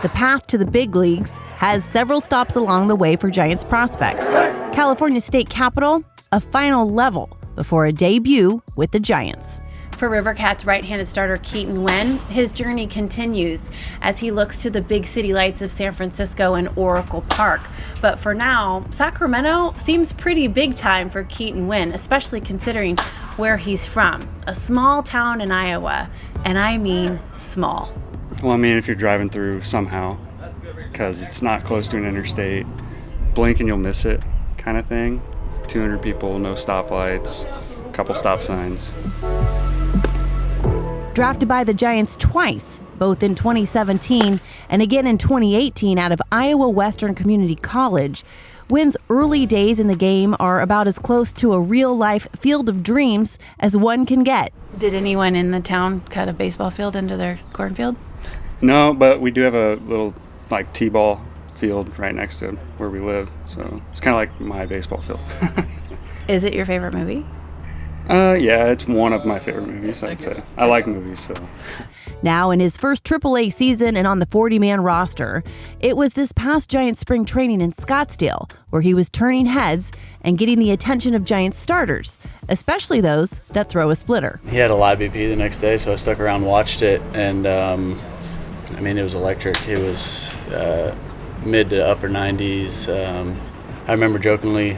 The path to the big leagues has several stops along the way for Giants prospects. California State Capitol, a final level before a debut with the Giants. For Rivercats right-handed starter Keaton Winn, his journey continues as he looks to the big city lights of San Francisco and Oracle Park. But for now, Sacramento seems pretty big time for Keaton Winn, especially considering where he's from, a small town in Iowa, and I mean small. Well, I mean, if you're driving through somehow, because it's not close to an interstate, blink and you'll miss it kind of thing. 200 people, no stoplights, a couple stop signs. Drafted by the Giants twice, both in 2017 and again in 2018 out of Iowa Western Community College, Winn's early days in the game are about as close to a real-life field of dreams as one can get. Did anyone in the town cut a baseball field into their cornfield? No, but we do have a little t-ball field right next to where we live, so it's kind of like my baseball field. Is it your favorite movie? Yeah, it's one of my favorite movies, I'd say. I like movies, so. Now in his first AAA season and on the 40-man roster, it was this past Giants spring training in Scottsdale where he was turning heads and getting the attention of Giants starters, especially those that throw a splitter. He had a live BP the next day, so I stuck around and watched it, and it was electric. It was mid to upper 90s. I remember jokingly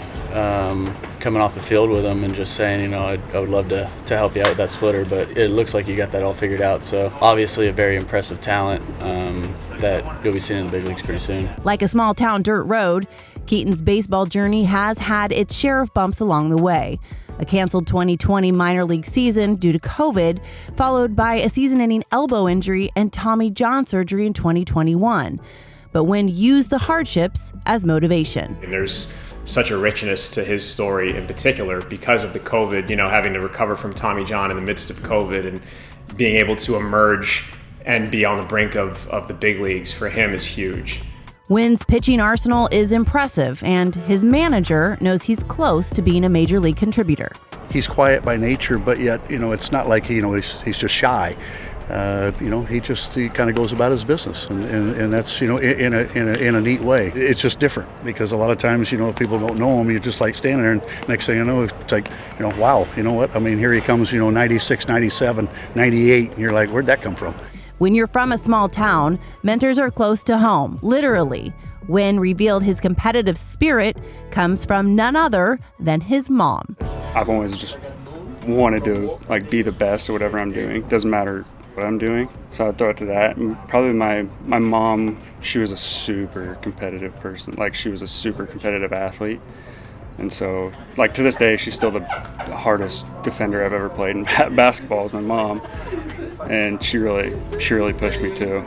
coming off the field with him and just saying, I would love to help you out with that splitter, but it looks like you got that all figured out. So obviously a very impressive talent that you'll be seeing in the big leagues pretty soon. Like a small town dirt road, Keaton's baseball journey has had its share of bumps along the way. A canceled 2020 minor league season due to COVID, followed by a season-ending elbow injury and Tommy John surgery in 2021. But Winn used the hardships as motivation. And there's such a richness to his story in particular because of the COVID, having to recover from Tommy John in the midst of COVID and being able to emerge and be on the brink of the big leagues for him is huge. Winn's pitching arsenal is impressive, and his manager knows he's close to being a major league contributor. He's quiet by nature, but yet, it's not like he's just shy. He kind of goes about his business, and that's, in a neat way. It's just different because a lot of times, if people don't know him, you're just like standing there, and next thing you know, it's like, wow, here he comes, 96, 97, 98, and you're like, where'd that come from? When you're from a small town, mentors are close to home, literally. Winn revealed his competitive spirit comes from none other than his mom. I've always just wanted to be the best at whatever I'm doing. Doesn't matter what I'm doing, so I throw it to that. And probably my mom, she was a super competitive person. She was a super competitive athlete, and so to this day she's still the hardest defender I've ever played in basketball is my mom, and she really pushed me too.